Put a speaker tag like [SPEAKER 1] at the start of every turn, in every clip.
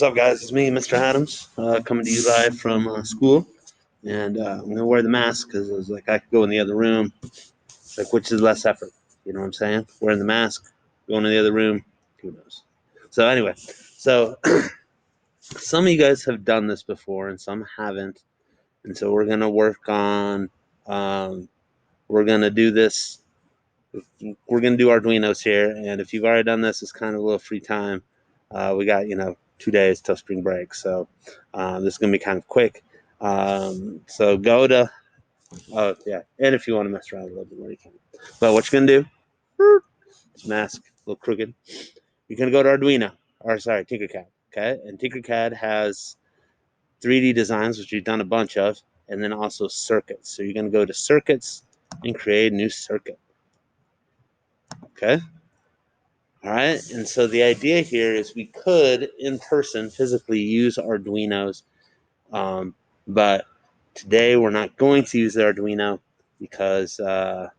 [SPEAKER 1] What's up, guys? It's me, Mr. Adams, coming to you live from school. And I'm going to wear the mask because it was like I could go in the other room. It's like, which is less effort? You know what I'm saying? Wearing the mask, going in the other room, who knows? So, anyway, so some of you guys have done this before and some haven't. And so we're going to work on, we're going to do this. We're going to do Arduinos here. And if you've already done this, it's kind of a little free time. We got, 2 days till spring break. So this is going to be kind of quick. So go to, oh, yeah. And if you want to mess around a little bit more, you can. But what you're going to do, mask, a little crooked. You're going to go to Arduino, or sorry, Tinkercad. Okay. And Tinkercad has 3D designs, which you've done a bunch of, and then also circuits. So you're going to go to circuits and create a new circuit. Okay. All right. And so the idea here is we could, in person, physically use Arduinos, but today we're not going to use the Arduino because, yeah,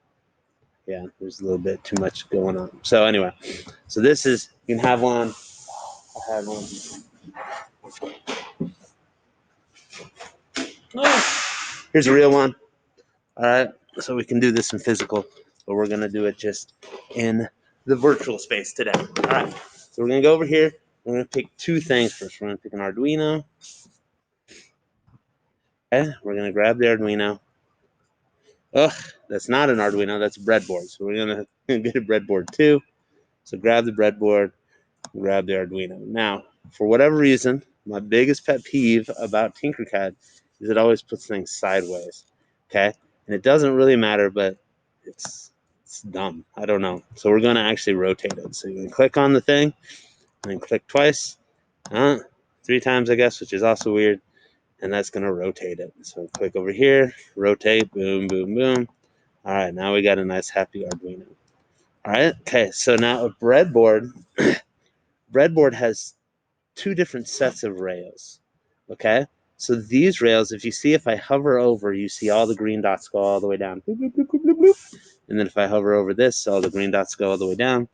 [SPEAKER 1] there's a little bit too much going on. So anyway, so this is, you can have one. I have one. Oh, here's a real one. All right. So we can do this in physical, but we're going to do it just in the virtual space today. All right. So we're going to go over here. We're going to pick two things first. We're going to pick an Arduino. Okay. We're going to grab the Arduino. Ugh, that's not an Arduino. That's a breadboard. So we're going to get a breadboard too. So grab the breadboard, grab the Arduino. Now, for whatever reason, my biggest pet peeve about Tinkercad is it always puts things sideways. Okay? And it doesn't really matter, but it's dumb. I don't know. So we're going to actually rotate it. So you can click on the thing and then click twice. 3 times, I guess, which is also weird. And that's going to rotate it. So click over here, rotate, boom, boom, boom. All right, now we got a nice happy Arduino. All right, okay, so now a breadboard has two different sets of rails. Okay, so these rails, if you see, if I hover over, you see all the green dots go all the way down. Boop, boop, boop, boop, boop, boop. And then if I hover over this, all the green dots go all the way down.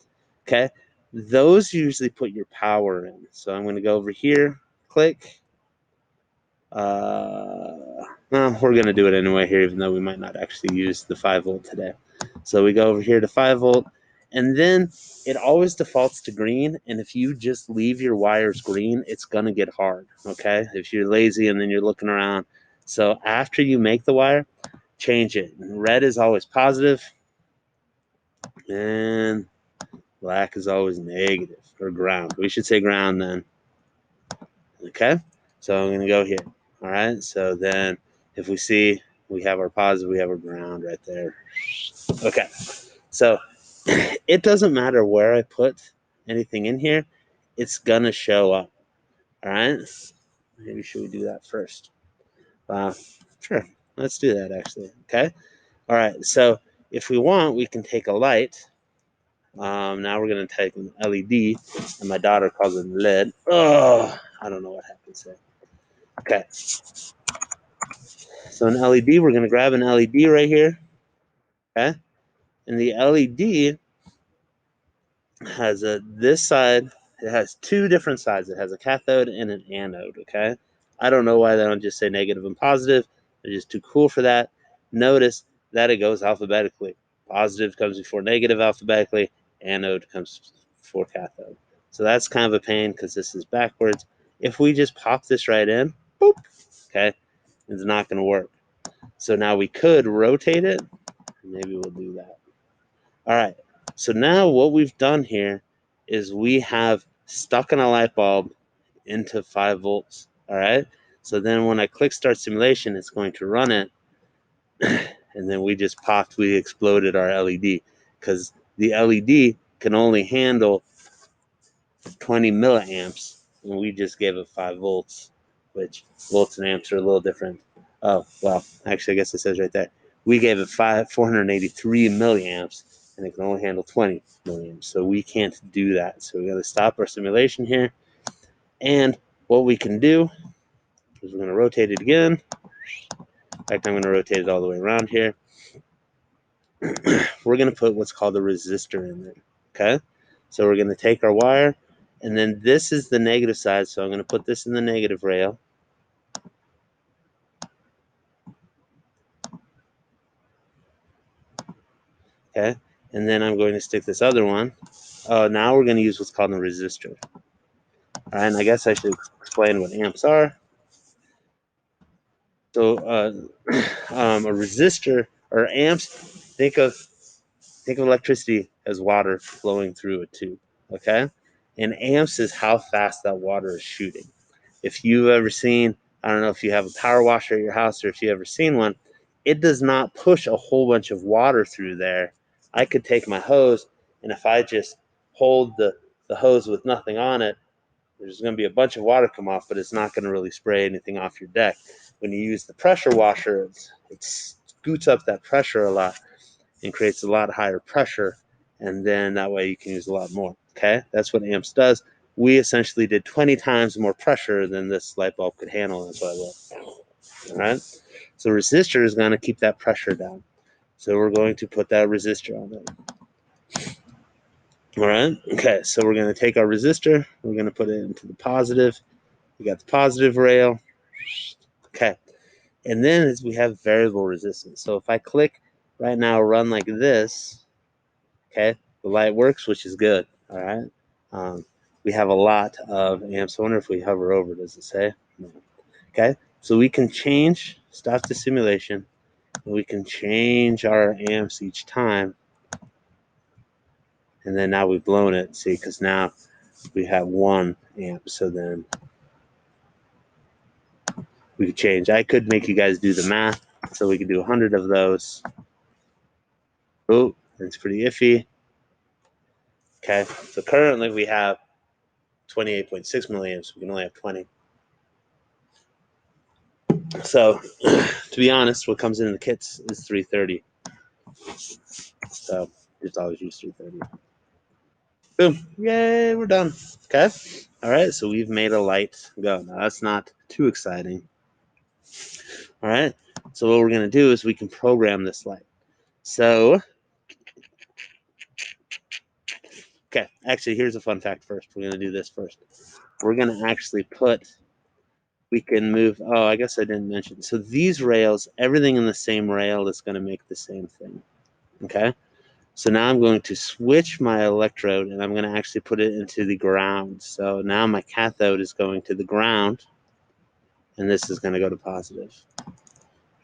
[SPEAKER 1] Okay, those usually put your power in. So I'm going to go over here, click. Well, we're going to do it anyway here, even though we might not actually use the 5-volt today. So we go over here to 5-volt, and then it always defaults to green. And if you just leave your wires green, it's going to get hard, okay? If you're lazy and then you're looking around. So after you make the wire, change it. Red is always positive, and black is always negative, or ground. We should say ground then. Okay? So I'm going to go here. All right? So then if we see we have our positive, we have our ground right there. Okay. So it doesn't matter where I put anything in here, it's going to show up. All right? Maybe should we do that first? Sure. Let's do that actually. Okay? All right. So if we want, we can take a light. Now we're going to take an LED, and my daughter calls it LED. Oh, I don't know what happens there. Okay. So an LED, we're going to grab an LED right here. Okay. And the LED has this side. It has two different sides. It has a cathode and an anode. Okay. I don't know why they don't just say negative and positive. They're just too cool for that. Notice that it goes alphabetically. Positive comes before negative alphabetically. Anode comes before cathode. So that's kind of a pain because this is backwards. If we just pop this right in, boop, okay, it's not going to work. So now we could rotate it. Maybe we'll do that. All right. So now what we've done here is we have stuck in a light bulb into 5 volts. All right. So then when I click start simulation, it's going to run it. And then we just popped, we exploded our LED because the LED can only handle 20 milliamps. And we just gave it 5 volts, which volts and amps are a little different. Oh, well, actually, I guess it says right there. We gave it 483 milliamps, and it can only handle 20 milliamps. So we can't do that. So we got to stop our simulation here. And what we can do is we're going to rotate it again. In fact, I'm going to rotate it all the way around here. We're going to put what's called a resistor in there. Okay? So we're going to take our wire, And then this is the negative side, so I'm going to put this in the negative rail. Okay, and then I'm going to stick this other one. Oh, now we're going to use what's called a resistor. All right, and I guess I should explain what amps are. So a resistor or amps, think of electricity as water flowing through a tube. Okay, and amps is how fast that water is shooting. If you've ever seen, I don't know if you have a power washer at your house or if you've ever seen one, it does not push a whole bunch of water through there. I could take my hose, and if I just hold the hose with nothing on it, there's going to be a bunch of water come off, but it's not going to really spray anything off your deck. When you use the pressure washer, it scoots up that pressure a lot and creates a lot higher pressure, and then that way you can use a lot more. Okay, that's what amps does. We essentially did 20 times more pressure than this light bulb could handle. That's why I love. All right, so resistor is going to keep that pressure down. So we're going to put that resistor on there. All right. Okay, so we're going to take our resistor. We're going to put it into the positive. We got the positive rail. Okay, and then we have variable resistance. So if I click right now, run like this. Okay, the light works, which is good. All right. We have a lot of amps. I wonder if we hover over, does it say? No. Okay, so we can change, stop the simulation, and we can change our amps each time. And then now we've blown it, see, because now we have 1 amp. So then we could change. I could make you guys do the math. So we could do 100 of those. Oh, that's pretty iffy. Okay, so currently we have 28.6 milliamps. We can only have 20. So, to be honest, what comes in the kits is 330. So, just always use 330. Boom. Yay, we're done. Okay. All right, so we've made a light go. Now, that's not too exciting. All right, so what we're going to do is we can program this light. So, okay, actually, here's a fun fact first. We're going to do this first. We're going to actually we can move, oh, I guess I didn't mention. So these rails, everything in the same rail is going to make the same thing. Okay. So now I'm going to switch my electrode and I'm going to actually put it into the ground. So now my cathode is going to the ground and this is going to go to positive. All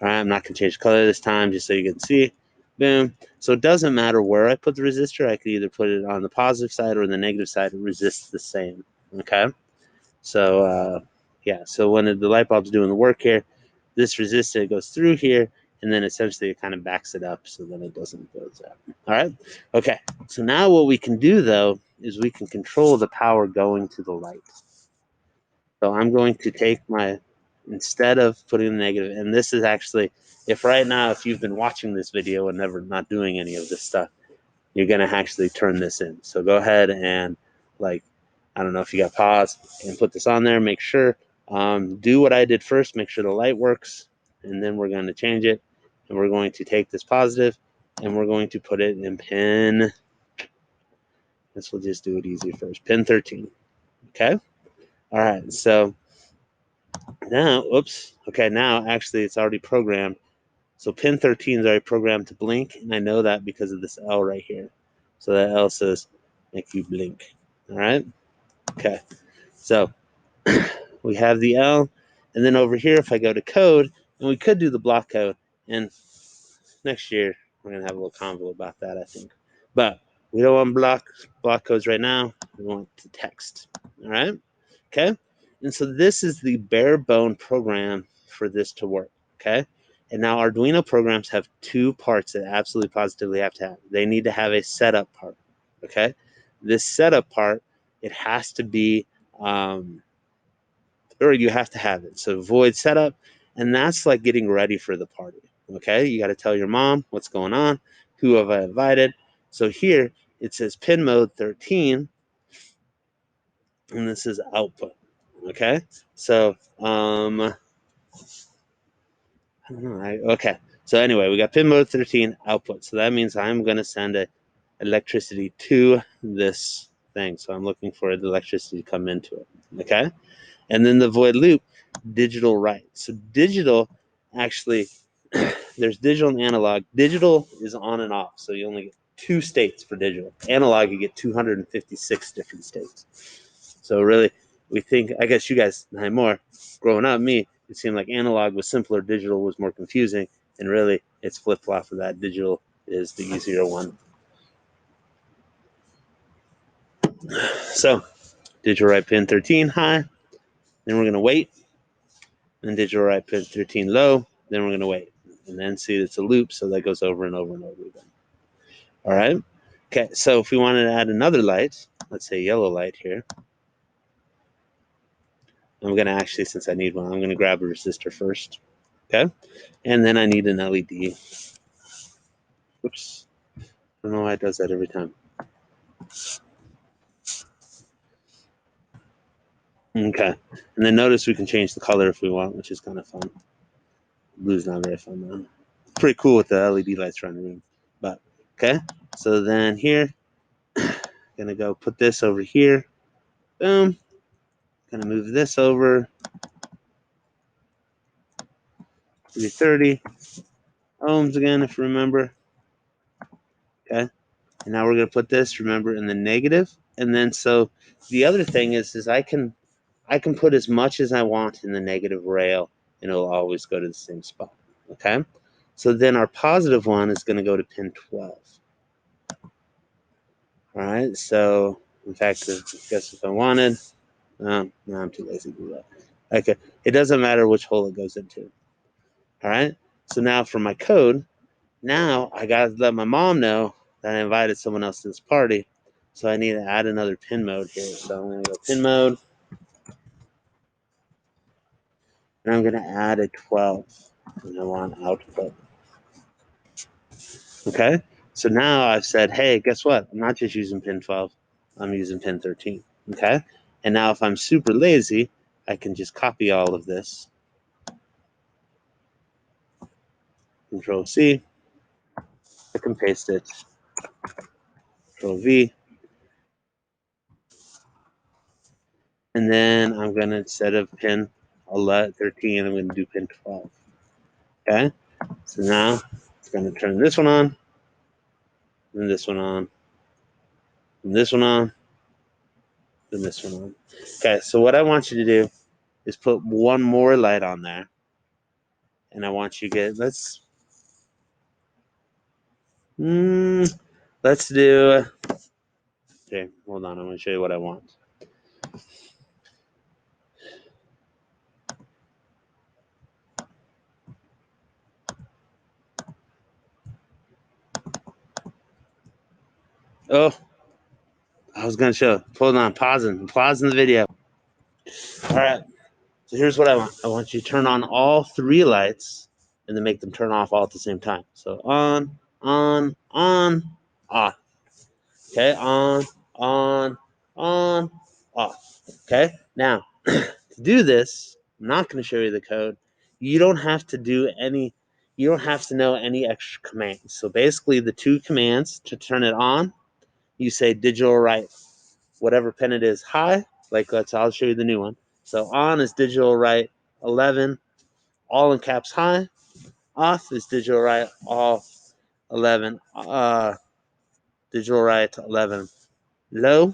[SPEAKER 1] right, I'm not going to change the color this time just so you can see. Boom. So it doesn't matter where I put the resistor. I could either put it on the positive side or the negative side. It resists the same. Okay. So, yeah, so when the light bulb's doing the work here, this resistor goes through here, and then essentially it kind of backs it up so that it doesn't go out. All right? Okay, so now what we can do, though, is we can control the power going to the light. So I'm going to take instead of putting the negative, and this is actually, if right now, if you've been watching this video and never not doing any of this stuff, you're going to actually turn this in. So go ahead and, like, I don't know if you got pause and put this on there. Make sure, do what I did first. Make sure the light works, and then we're going to change it. And we're going to take this positive, and we're going to put it in pin. This will just do it easy first. Pin 13. Okay. All right. So now, oops. Okay. Now, actually, it's already programmed. So pin 13 is already programmed to blink, and I know that because of this L right here. So that L says make you blink. All right. Okay. So we have the L, and then over here, if I go to code, and we could do the block code, and next year we're gonna have a little convo about that, I think. But we don't want block codes right now. We want the text. All right. Okay. And so this is the bare bone program for this to work. Okay. And now Arduino programs have 2 parts that absolutely positively have to have. They need to have a setup part. Okay. This setup part, it has to be or you have to have it. So void setup, and that's like getting ready for the party. Okay, you got to tell your mom what's going on, who have I invited. So here it says pin mode 13, and this is output. Okay, so I don't know. Okay, so anyway, we got pin mode 13 output. So that means I'm going to send electricity to this thing. So I'm looking for the electricity to come into it. Okay. And then the void loop, digital write. So digital actually, there's digital and analog. Digital is on and off. So you only get 2 states for digital. Analog, you get 256 different states. So really, we think, I guess you guys know more. Growing up, me, it seemed like analog was simpler, digital was more confusing, and really, it's flip-flop for that. Digital is the easier one. So, digital write pin 13 high, then we're going to wait, and digital write pin 13 low, then we're going to wait. And then see it's a loop, so that goes over and over and over again. All right? Okay, so if we wanted to add another light, let's say yellow light here, I'm going to actually, since I need one, I'm going to grab a resistor first. Okay? And then I need an LED. Oops. I don't know why it does that every time. Okay. And then notice we can change the color if we want, which is kind of fun. Blue's not very fun though. Pretty cool with the LED lights around the room. But okay. So then here, gonna go put this over here. Boom. Gonna move this over. 330 ohms again, if you remember. Okay. And now we're gonna put this, remember, in the negative. And then so the other thing is I can put as much as I want in the negative rail, and it'll always go to the same spot. Okay. So then our positive one is going to go to pin 12. All right. So in fact, I guess if I wanted, no, I'm too lazy to do that. Okay. It doesn't matter which hole it goes into. All right. So now for my code, now I got to let my mom know that I invited someone else to this party. So I need to add another pin mode here. So I'm going to go pin mode, and I'm going to add a 12. And I want output. Okay. So now I've said, hey, guess what? I'm not just using pin 12. I'm using pin 13. Okay. And now if I'm super lazy, I can just copy all of this. Control C. I can paste it. Control V. And then I'm going to, instead of pin 13, I'm going to do pin 12. Okay. So now it's going to turn this one on, and this one on, and this one on, and this one on. Okay. So what I want you to do is put one more light on there. And I want you to get, let's do, okay, hold on. I'm going to show you what I want. Oh, I was going to show. Hold on. Pausing the video. All right. So here's what I want. I want you to turn on all 3 lights and then make them turn off all at the same time. So on, off. Okay. On, off. Okay. Now, to do this, I'm not going to show you the code. You don't have to know any extra commands. So basically the 2 commands to turn it on, you say digital write whatever pin it is high. Like I'll show you the new one. So on is digital write 11, all in caps high. Off is digital write all 11, digital write 11 low.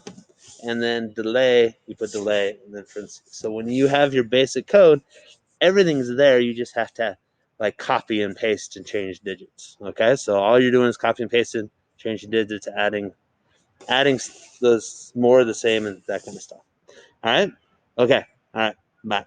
[SPEAKER 1] And then delay, you put delay, and then so when you have your basic code, everything's there. You just have to like copy and paste and change digits. Okay, so all you're doing is copy and pasting, changing digits, adding those more of the same and that kind of stuff. All right. Okay. All right. Bye.